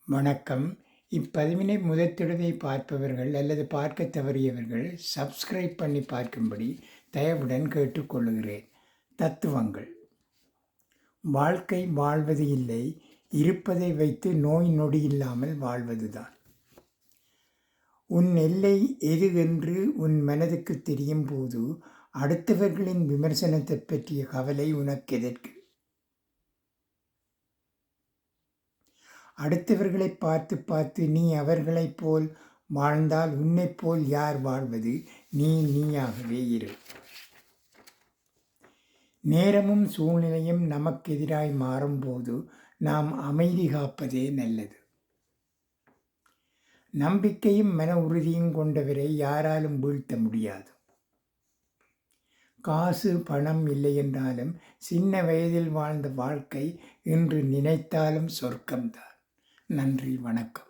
வணக்கம். இப்பதிவினை முதற் தடவை பார்ப்பவர்கள் அல்லது பார்க்கத் தவறியவர்கள் சப்ஸ்கிரைப் பண்ணி பார்க்கும்படி தயவுடன் கேட்டுக்கொள்கிறேன். தத்துவங்கள். வாழ்க்கை வாழ்வது இல்லை, இருப்பதை வைத்து நோய் நொடி இல்லாமல் வாழ்வதுதான். உன் எல்லை எது என்று உன் மனதுக்கு தெரியும் போது அடுத்தவர்களின் விமர்சனத்தைப் பற்றிய கவலை உனக்கெதற்கு? அடுத்தவர்களை பார்த்து பார்த்து நீ அவர்களைப் போல் வாழ்ந்தால் உன்னைப் போல் யார் வாழ்வது? நீ நீயாகவே இரு. நேரமும் சூழ்நிலையும் நமக்கு எதிராய் மாறும்போது நாம் அமைதி காப்பதே நல்லது. நம்பிக்கையும் மன உறுதியும் கொண்டவரை யாராலும் வீழ்த்த முடியாது. காசு பணம் இல்லை என்றாலும் சின்ன வயதில் வாழ்ந்த வாழ்க்கை இன்று நினைத்தாலும் சொர்க்கம்தான். நன்றி, வணக்கம்.